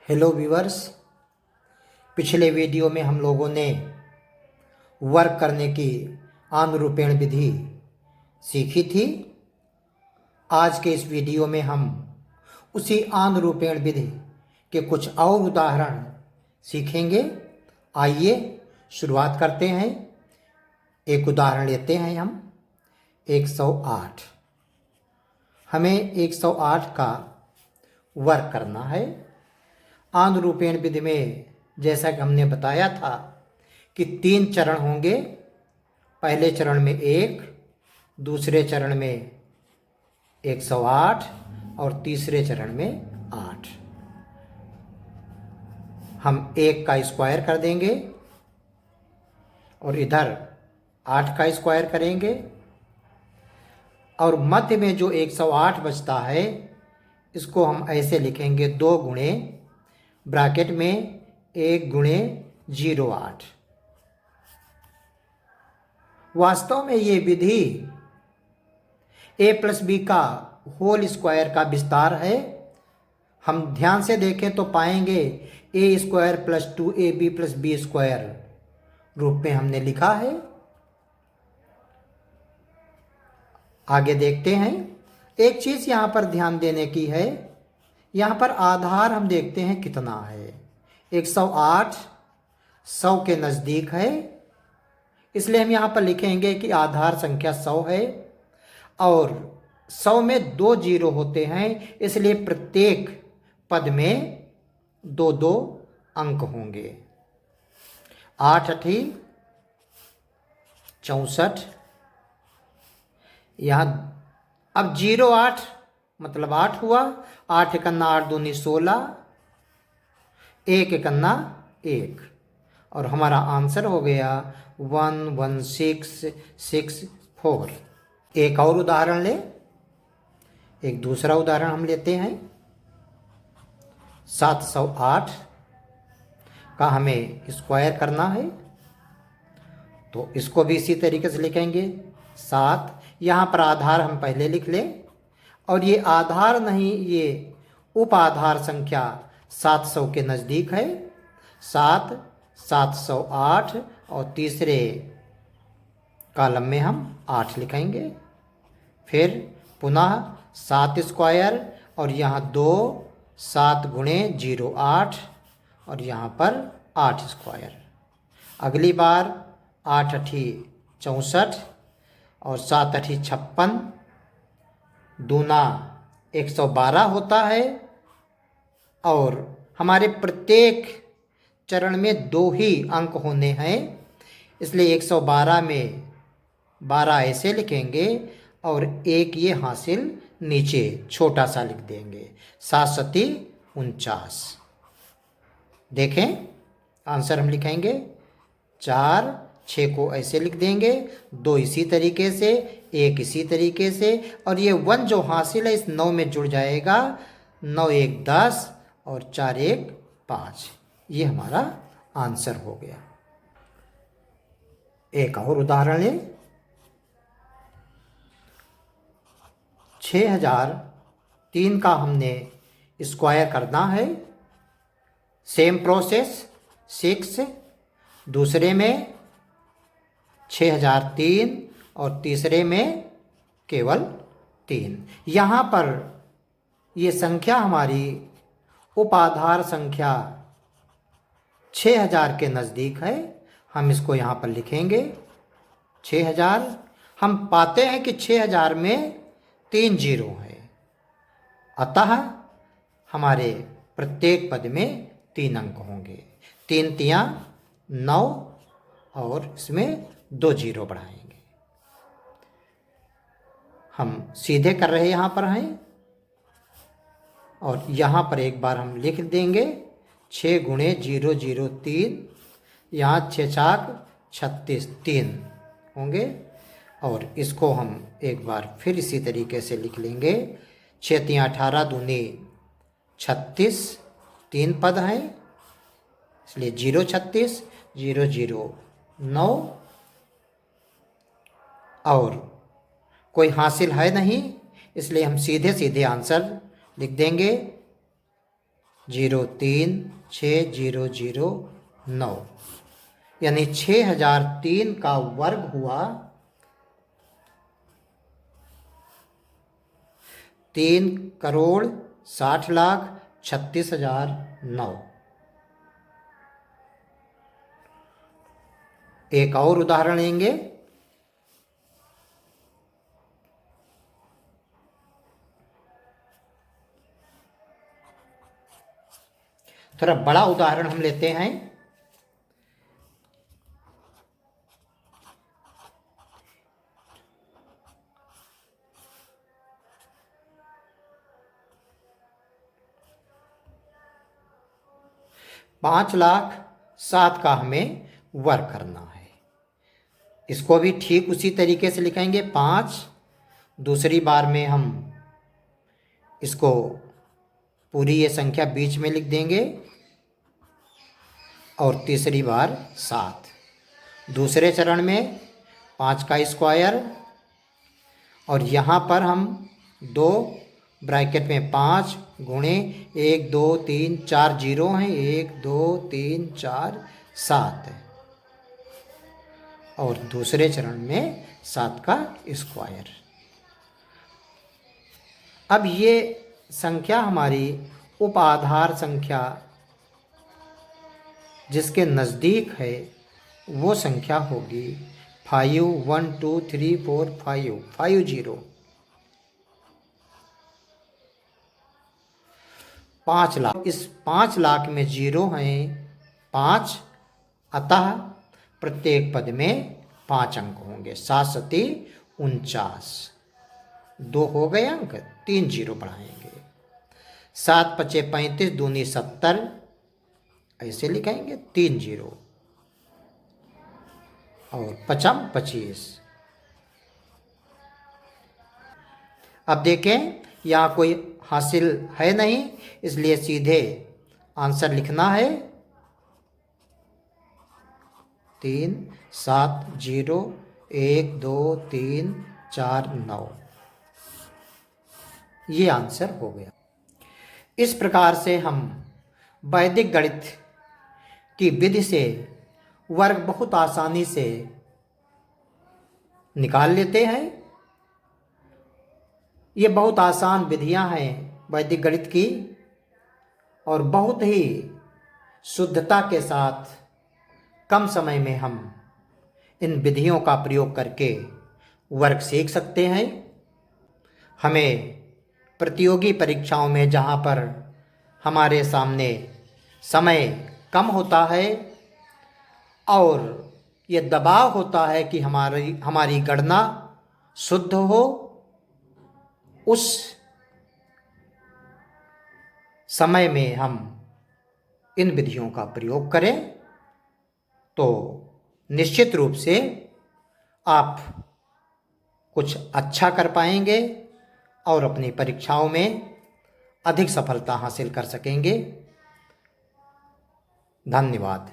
Hello viewers. पिछले video में हम लोगों ने वर्क करने की अनुरूपेण विधि सीखी थी। आज के इस वीडियो में हम उसी अनुरूपेण विधि के कुछ और उदाहरण सीखेंगे। आइए शुरुआत करते हैं। एक उदाहरण लेते हैं हम 108। हमें 108 का वर्क करना है। अनुरूपेण विधि में जैसा कि हमने बताया था कि 3 चरण होंगे। पहले चरण में 1, दूसरे चरण में 108 और तीसरे चरण में 8। हम 1 का स्क्वायर कर देंगे और इधर 8 का स्क्वायर करेंगे और मध्य में जो 108 बचता है इसको हम ऐसे लिखेंगे 2 गुणे ब्रैकेट में 1 गुणे 08। वास्तव में ये विधि a प्लस बी का होल स्क्वायर का विस्तार है। हम ध्यान से देखें तो पाएंगे a square plus 2ab plus B square रूप में हमने लिखा है। आगे देखते हैं। एक चीज यहां पर ध्यान देने की है, यहां पर आधार हम देखते हैं कितना है। 108 100 के नजदीक है, इसलिए हम यहां पर लिखेंगे कि आधार संख्या 100 है और 100 में 2 जीरो होते हैं, इसलिए प्रत्येक पद में 2 अंक होंगे। 8 8 64। यहां अब 08 मतलब 8 हुआ। 8 एकन्ना 8 दूनी 16, 1 एकन्ना 1 और हमारा आंसर हो गया 11664। एक और उदाहरण ले। एक दूसरा उदाहरण हम लेते हैं 708 का हमें स्क्वायर करना है, तो इसको भी इसी तरीके से लिखेंगे 7। यहाँ पर आधार हम पहले लिख लें और ये आधार नहीं, ये उप आधार संख्या 700 के नज़दीक है। 7 708 और तीसरे कॉलम में हम 8 लिखेंगे। फिर पुनः 7 स्क्वायर और यहाँ 2 7 गुणे 08 और यहाँ पर 8 स्क्वायर। अगली बार 8 8 64 और 7 8 56, दूना 112 होता है और हमारे प्रत्येक चरण में 2 ही अंक होने हैं, इसलिए 112 में 12 ऐसे लिखेंगे और 1 ये हासिल नीचे छोटा सा लिख देंगे। 7 7 49। देखें आंसर हम लिखेंगे 4, 6 को ऐसे लिख देंगे, 2 इसी तरीके से, 1 इसी तरीके से और ये 1 जो हासिल है इस 9 में जुड़ जाएगा। 9 1 10 और 4 1 5। ये हमारा आंसर हो गया। एक और उदाहरण लें। 6003 का हमने स्क्वायर करना है। सेम प्रोसेस 6, दूसरे में 6003 और तीसरे में केवल 3। यहाँ पर ये संख्या हमारी उपाधार संख्या 6000 के नज़दीक है, हम इसको यहाँ पर लिखेंगे 6000। हम पाते हैं कि 6000 में 3 जीरो है, अतः हमारे प्रत्येक पद में 3 अंक होंगे। 3 तियाँ 9 और इसमें 2 जीरो बढ़ाएंगे। हम सीधे कर रहे यहाँ पर हैं और यहाँ पर एक बार हम लिख देंगे 6 गुणे 0 0 3, यहाँ 6 4 36 3 होंगे और इसको हम एक बार फिर इसी तरीके से लिख लेंगे। 6 3 18 दूनी 36, 3 पद हैं, इसलिए 0 36 0 0 9 और कोई हासिल है नहीं, इसलिए हम सीधे सीधे आंसर लिख देंगे 0306009, यानी 6003 का वर्ग हुआ 3,60,36,009। एक और उदाहरण लेंगे। थोड़ा बड़ा उदाहरण हम लेते हैं। ₹5,07,000 का हमें वर्ग करना है। इसको भी ठीक उसी तरीके से लिखेंगे। 5, दूसरी बार में हम इसको पूरी ये संख्या बीच में लिख देंगे और तीसरी बार 7। दूसरे चरण में 5 का स्क्वायर और यहाँ पर हम 2 ब्रैकेट में 5 गुणे 1 2 3 4 जीरो हैं, 1 2 3 4 7 है और दूसरे चरण में 7 का स्क्वायर। अब ये संख्या हमारी उपाधार संख्या जिसके नज़दीक है वो संख्या होगी 5 1 2 3 4 5 50। 5 लाख, इस 5 लाख में जीरो हैं 5, अतः प्रत्येक पद में 5 अंक होंगे। 7 सती 49, 2 हो गए अंक, 3 जीरो बढ़ाएंगे। 7 पचे 35, दूनी 70, ऐसे लिखेंगे 3 जीरो और पचम 25। अब देखें यहाँ कोई हासिल है नहीं, इसलिए सीधे आंसर लिखना है 3 7 0 1 2 3 4 9। ये आंसर हो गया। इस प्रकार से हम वैदिक गणित की विधि से वर्ग बहुत आसानी से निकाल लेते हैं। ये बहुत आसान विधियां हैं वैदिक गणित की और बहुत ही शुद्धता के साथ कम समय में हम इन विधियों का प्रयोग करके वर्ग सीख सकते हैं। हमें प्रतियोगी परीक्षाओं में जहाँ पर हमारे सामने समय कम होता है और ये दबाव होता है कि हमारी गणना शुद्ध हो, उस समय में हम इन विधियों का प्रयोग करें तो निश्चित रूप से आप कुछ अच्छा कर पाएंगे और अपनी परीक्षाओं में अधिक सफलता हासिल कर सकेंगे। धन्यवाद।